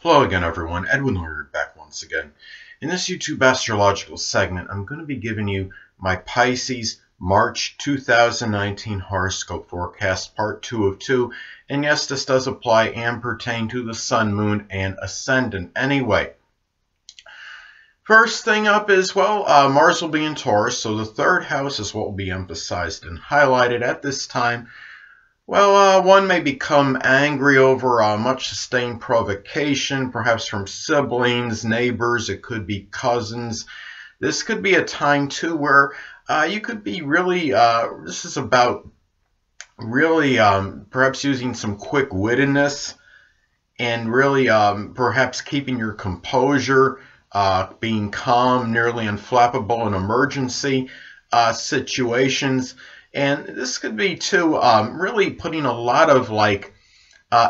Hello again, everyone. Edwin Learnard back once again. In this YouTube astrological segment, I'm going to be giving you my Pisces March 2019 horoscope forecast, part 2 of 2. And yes, this does apply and pertain to the Sun, Moon, and Ascendant. Anyway, first thing up is, Mars will be in Taurus, so the third house is what will be emphasized and highlighted at this time. One may become angry over much sustained provocation, perhaps from siblings, neighbors, it could be cousins. This could be a time, too, where you could be really, this is about really perhaps using some quick-wittedness and really perhaps keeping your composure, being calm, nearly unflappable in emergency situations. And this could be, too, really putting a lot of,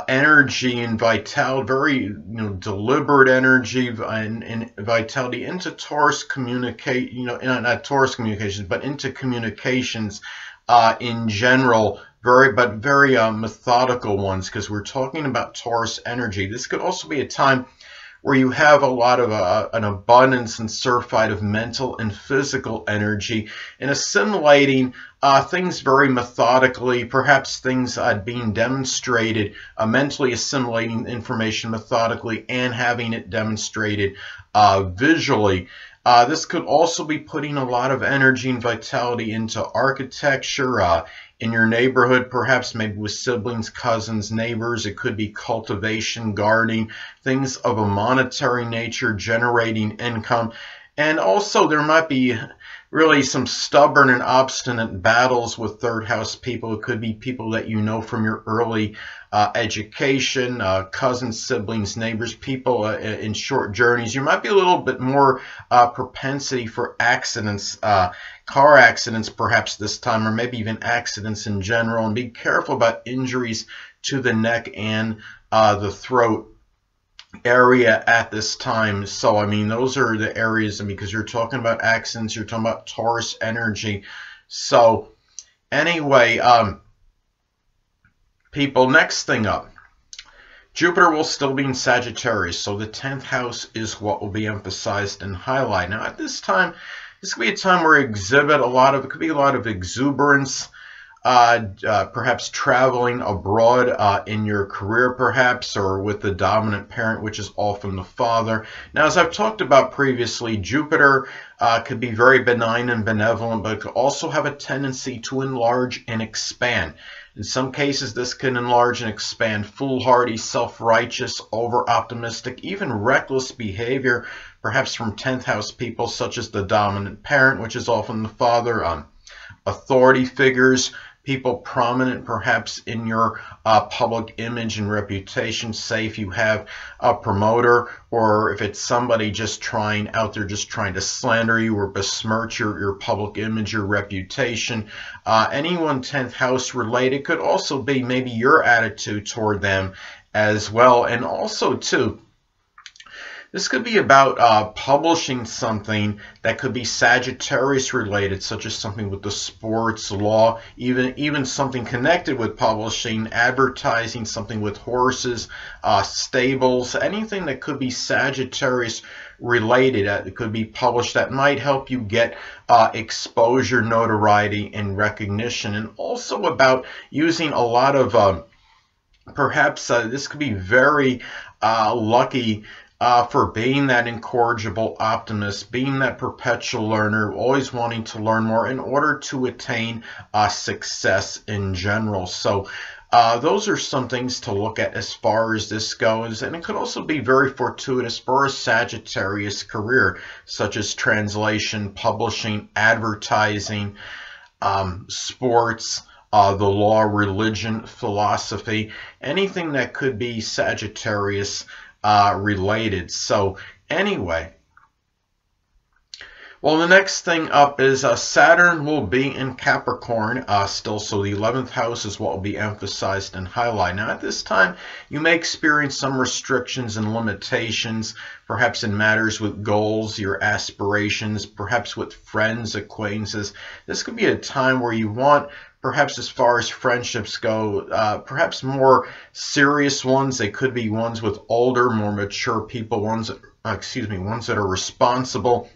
energy and vitality, very, deliberate energy and vitality into Taurus not Taurus communications, but into communications in general, very methodical ones, because we're talking about Taurus energy. This could also be a time where you have a lot of an abundance and surfeit of mental and physical energy and assimilating things very methodically, perhaps things being demonstrated, mentally assimilating information methodically and having it demonstrated visually. This could also be putting a lot of energy and vitality into architecture in your neighborhood, perhaps maybe with siblings, cousins, neighbors. It could be cultivation, gardening, things of a monetary nature, generating income. And also there might be really some stubborn and obstinate battles with third house people. It could be people that you know from your early education, cousins, siblings, neighbors, people in short journeys. You might be a little bit more propensity for accidents, car accidents perhaps this time, or maybe even accidents in general. And be careful about injuries to the neck and the throat area at this time. So, I mean, those are the areas, because you're talking about accidents, you're talking about Taurus energy. So, anyway, people, next thing up, Jupiter will still be in Sagittarius, so the 10th house is what will be emphasized and highlighted. Now, at this time, this could be a time where you exhibit it could be a lot of exuberance, perhaps traveling abroad in your career, perhaps, or with the dominant parent, which is often the father. Now, as I've talked about previously, Jupiter could be very benign and benevolent, but it could also have a tendency to enlarge and expand. In some cases, this can enlarge and expand foolhardy, self-righteous, over-optimistic, even reckless behavior, perhaps from 10th house people, such as the dominant parent, which is often the father, authority figures, people prominent perhaps in your public image and reputation. Say if you have a promoter, or if it's somebody just out there trying to slander you or besmirch your public image, your reputation. Anyone 10th house related could also be maybe your attitude toward them as well. And also too, this could be about publishing something that could be Sagittarius related, such as something with the sports, law, even something connected with publishing, advertising, something with horses, stables, anything that could be Sagittarius related that could be published that might help you get exposure, notoriety, and recognition. And also about using a lot of perhaps this could be very lucky for being that incorrigible optimist, being that perpetual learner, always wanting to learn more in order to attain success in general. So those are some things to look at as far as this goes. And it could also be very fortuitous for a Sagittarius career, such as translation, publishing, advertising, sports, the law, religion, philosophy, anything that could be Sagittarius related. So anyway, the next thing up is Saturn will be in Capricorn still, so the 11th house is what will be emphasized and highlighted. Now, at this time, you may experience some restrictions and limitations, perhaps in matters with goals, your aspirations, perhaps with friends, acquaintances. This could be a time where you want perhaps as far as friendships go, perhaps more serious ones. They could be ones with older, more mature people, ones that are responsible.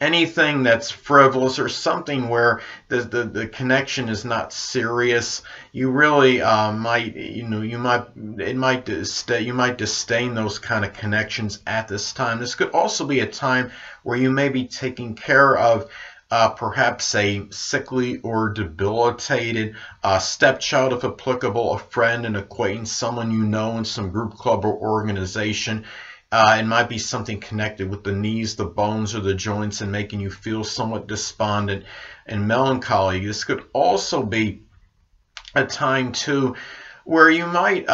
Anything that's frivolous or something where the connection is not serious, you really might, you might disdain those kind of connections at this time. This could also be a time where you may be taking care of perhaps a sickly or debilitated stepchild, if applicable, a friend, an acquaintance, someone you know in some group, club, or organization. It might be something connected with the knees, the bones, or the joints, and making you feel somewhat despondent and melancholy. This could also be a time, too, where you might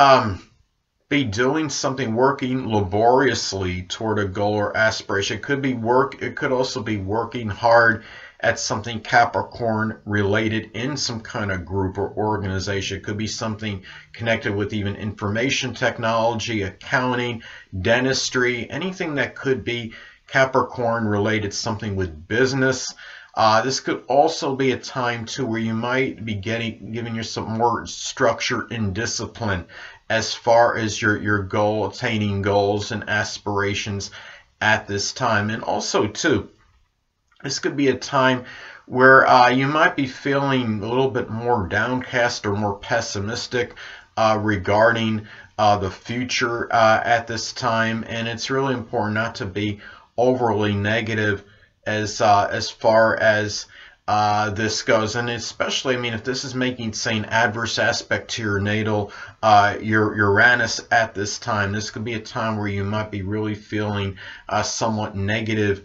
be doing something, working laboriously toward a goal or aspiration. It could also be working hard at something Capricorn related in some kind of group or organization. It could be something connected with even information technology, accounting, dentistry, anything that could be Capricorn related, something with business. This could also be a time too where you might be giving yourself more structure and discipline as far as your attaining goals and aspirations at this time. And also too, this could be a time where you might be feeling a little bit more downcast or more pessimistic regarding the future at this time. And it's really important not to be overly negative as far as this goes. And especially, I mean, if this is making, say, an adverse aspect to your natal, your Uranus at this time, this could be a time where you might be really feeling somewhat negative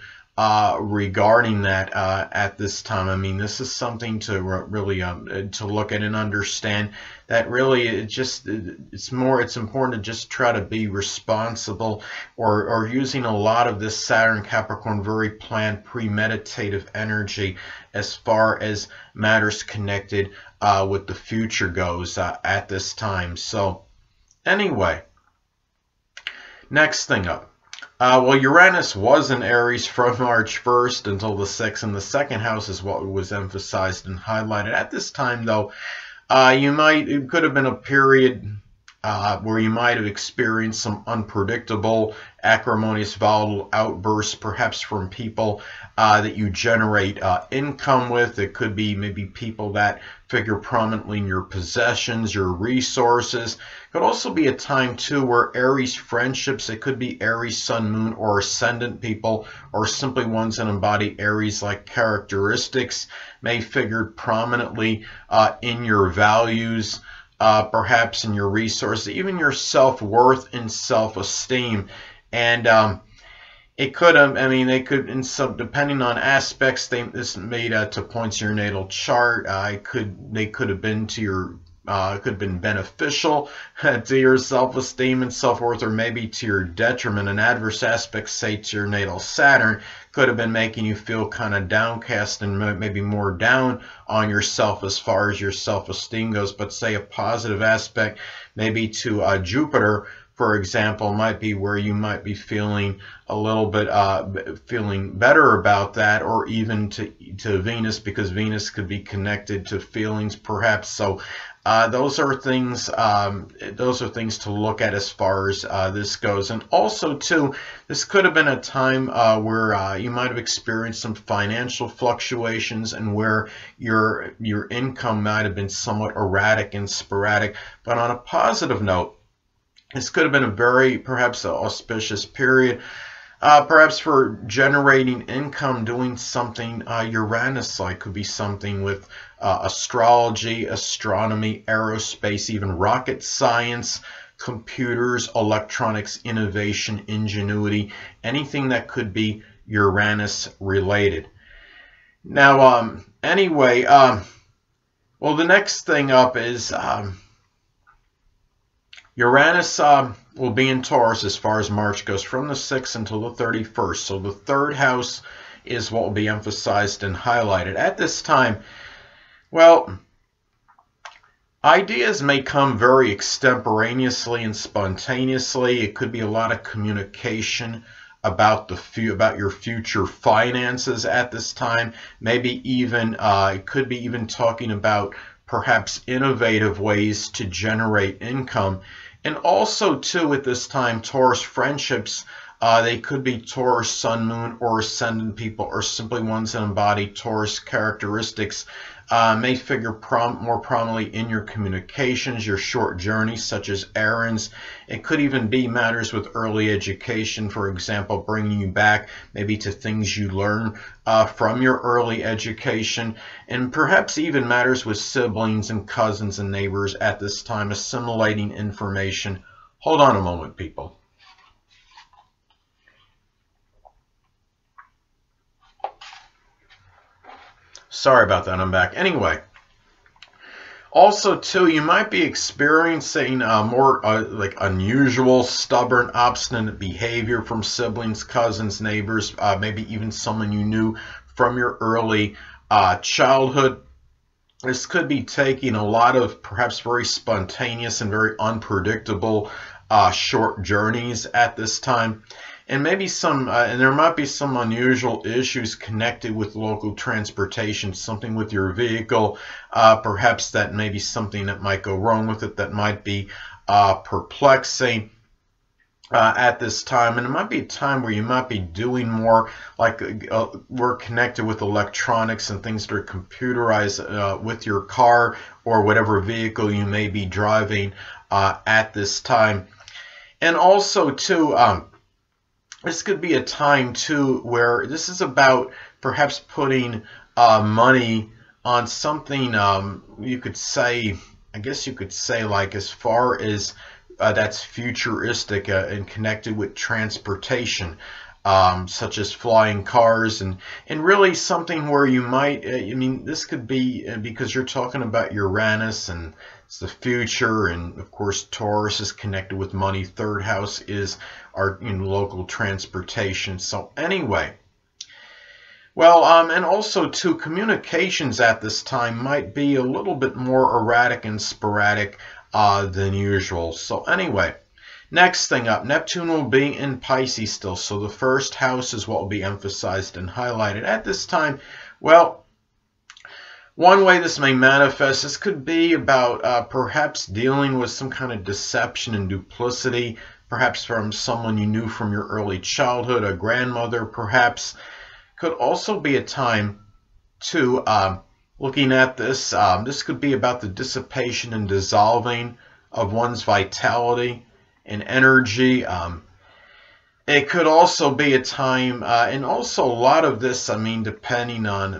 regarding that at this time. I mean, this is something to really to look at and understand that really it's important to just try to be responsible, or using a lot of this Saturn Capricorn very planned, premeditative energy as far as matters connected with the future goes at this time. So anyway, next thing up. Well, Uranus was in Aries from March 1st until the 6th, and the second house is what was emphasized and highlighted. At this time, though, it could have been a period where you might have experienced some unpredictable, acrimonious, volatile outbursts, perhaps from people that you generate income with. It could be maybe people that figure prominently in your possessions, your resources. It could also be a time, too, where Aries friendships, it could be Aries, Sun, Moon, or Ascendant people, or simply ones that embody Aries-like characteristics, may figure prominently in your values, perhaps in your resources, even your self-worth and self-esteem. And it could have, I mean, they could, depending on aspects, this made to points in your natal chart. They could have been to your, could have been beneficial to your self-esteem and self-worth, or maybe to your detriment. An adverse aspect, say, to your natal Saturn, could have been making you feel kind of downcast and maybe more down on yourself as far as your self-esteem goes. But say a positive aspect, maybe to Jupiter, for example, might be where you might be feeling a little bit feeling better about that, or even to Venus, because Venus could be connected to feelings, perhaps. So those are things to look at as far as this goes. And also, too, this could have been a time where you might have experienced some financial fluctuations, and where your income might have been somewhat erratic and sporadic. But on a positive note, this could have been a very, perhaps, auspicious period, perhaps for generating income, doing something Uranus-like. Could be something with astrology, astronomy, aerospace, even rocket science, computers, electronics, innovation, ingenuity, anything that could be Uranus-related. Now, anyway, well, the next thing up is Uranus will be in Taurus as far as March goes, from the 6th until the 31st. So the third house is what will be emphasized and highlighted. At this time, well, ideas may come very extemporaneously and spontaneously. It could be a lot of communication about about your future finances at this time. Maybe even it could be even talking about perhaps innovative ways to generate income. And also too, at this time, Taurus friendships, they could be Taurus Sun, Moon, or Ascendant people, or simply ones that embody Taurus characteristics. May figure more prominently in your communications, your short journeys, such as errands. It could even be matters with early education, for example, bringing you back maybe to things you learn from your early education, and perhaps even matters with siblings and cousins and neighbors at this time, assimilating information. Hold on a moment, people. Sorry about that, I'm back. Anyway, also too, you might be experiencing more like unusual, stubborn, obstinate behavior from siblings, cousins, neighbors, maybe even someone you knew from your early childhood. This could be taking a lot of perhaps very spontaneous and very unpredictable short journeys at this time. And maybe and there might be some unusual issues connected with local transportation, something with your vehicle, perhaps that may be something that might go wrong with it, that might be perplexing at this time. And it might be a time where you might be doing more like work connected with electronics and things that are computerized with your car or whatever vehicle you may be driving at this time. And also too, this could be a time too where this is about perhaps putting money on something, you could say, I guess you could say, like as far as that's futuristic and connected with transportation, such as flying cars, and really something where you might, I mean, this could be because you're talking about Uranus and it's the future, and of course Taurus is connected with money. Third house is our local transportation. So anyway, well, and also too, communications at this time might be a little bit more erratic and sporadic than usual. So anyway, next thing up, Neptune will be in Pisces still. So the first house is what will be emphasized and highlighted at this time. Well, one way this may manifest, this could be about perhaps dealing with some kind of deception and duplicity, perhaps from someone you knew from your early childhood, a grandmother perhaps. Could also be a time to, looking at this, this could be about the dissipation and dissolving of one's vitality and energy. It could also be a time, and also a lot of this, I mean, depending on,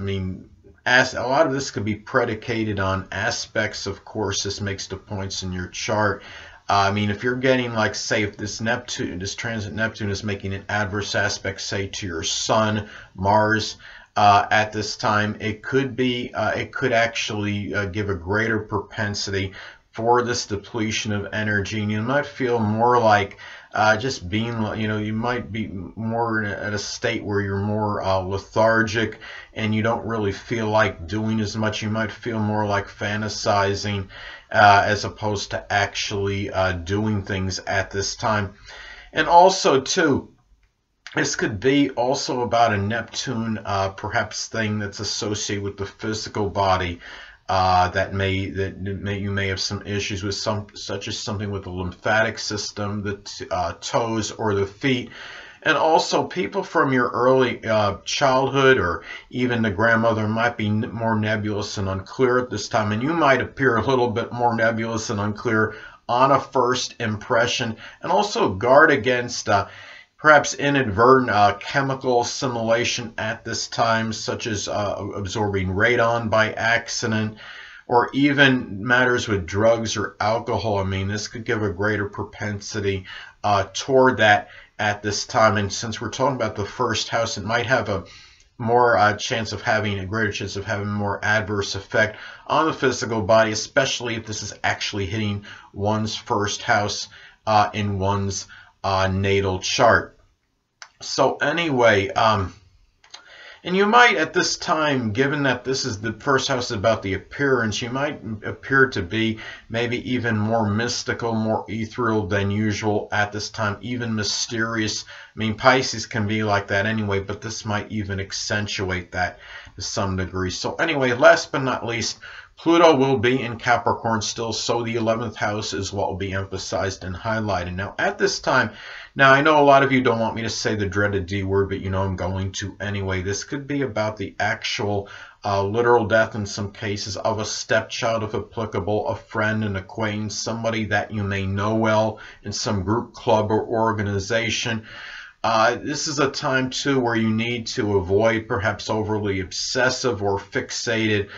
a lot of this could be predicated on aspects. Of course, this makes the points in your chart. If you're getting, like, say, if this transit Neptune is making an adverse aspect, say, to your Sun, Mars, at this time, it could actually give a greater propensity for this depletion of energy, and you might feel more like just being, you might be more at a state where you're more lethargic and you don't really feel like doing as much. You might feel more like fantasizing as opposed to actually doing things at this time. And also too, this could be also about a Neptune perhaps thing that's associated with the physical body. You may have some issues with, such as something with the lymphatic system, the toes or the feet. And also people from your early childhood or even the grandmother might be more nebulous and unclear at this time, and you might appear a little bit more nebulous and unclear on a first impression. And also guard against perhaps inadvertent chemical assimilation at this time, such as absorbing radon by accident, or even matters with drugs or alcohol. This could give a greater propensity toward that at this time. And since we're talking about the first house, it might have a more chance of having a greater chance of having a more adverse effect on the physical body, especially if this is actually hitting one's first house in one's natal chart. So anyway, And you might, at this time, given that this is the first house about the appearance, you might appear to be maybe even more mystical, more ethereal than usual at this time, even mysterious. I mean, Pisces can be like that anyway, but this might even accentuate that to some degree. So anyway, last but not least, Pluto will be in Capricorn still, so the 11th house is what will be emphasized and highlighted. Now, at this time, now I know a lot of you don't want me to say the dreaded D word, but you know I'm going to anyway. This could be about the actual literal death in some cases of a stepchild, if applicable, a friend, an acquaintance, somebody that you may know well in some group, club, or organization. This is a time, too, where you need to avoid perhaps overly obsessive or fixated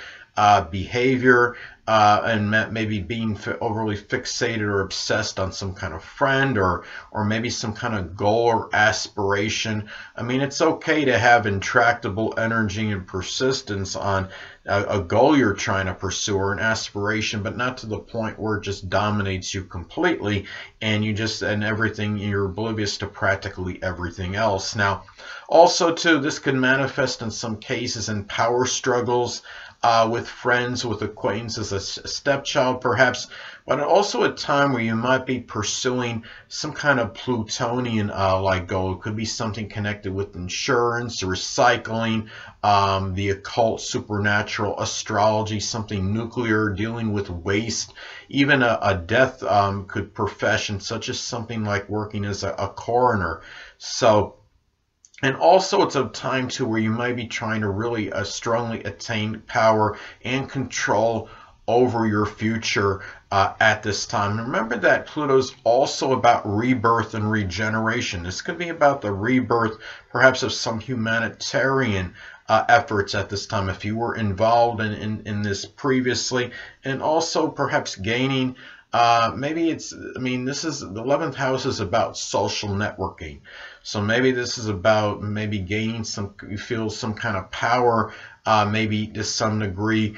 behavior, and maybe being overly fixated or obsessed on some kind of friend or maybe some kind of goal or aspiration. I mean, it's okay to have intractable energy and persistence on a goal you're trying to pursue or an aspiration, but not to the point where it just dominates you completely and everything, you're oblivious to practically everything else. Now, also too, this could manifest in some cases in power struggles with friends, with acquaintances, a stepchild perhaps, but also a time where you might be pursuing some kind of Plutonian like goal. It could be something connected with insurance, recycling, the occult, supernatural, astrology, something nuclear, dealing with waste, even a death profession, such as something like working as a coroner. So, and also it's a time too where you might be trying to really strongly attain power and control over your future at this time. And remember that Pluto's also about rebirth and regeneration. This could be about the rebirth perhaps of some humanitarian efforts at this time if you were involved in this previously, and also perhaps gaining maybe it's, I mean, this is, the 11th house is about social networking. So maybe this is about maybe gaining some, you feel some kind of power, maybe to some degree,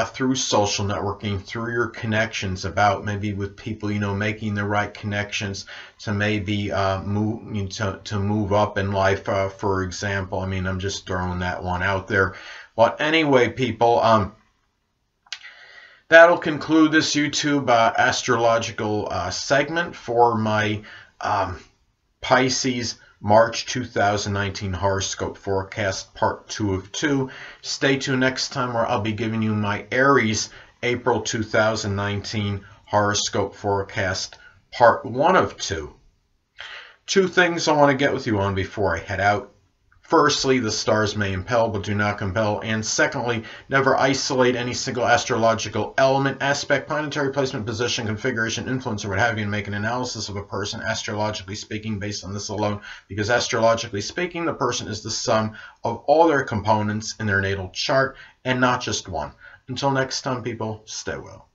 through social networking, through your connections, about maybe with people, you know, making the right connections to maybe to move up in life, for example. I mean, I'm just throwing that one out there. But anyway, people, that'll conclude this YouTube astrological segment for my Pisces March 2019 horoscope forecast, part 2 of 2. Stay tuned next time where I'll be giving you my Aries April 2019 horoscope forecast, part 1 of 2. Two things I want to get with you on before I head out. Firstly, the stars may impel but do not compel. And secondly, never isolate any single astrological element, aspect, planetary placement, position, configuration, influence, or what have you, and make an analysis of a person, astrologically speaking, based on this alone. Because astrologically speaking, the person is the sum of all their components in their natal chart, and not just one. Until next time, people, stay well.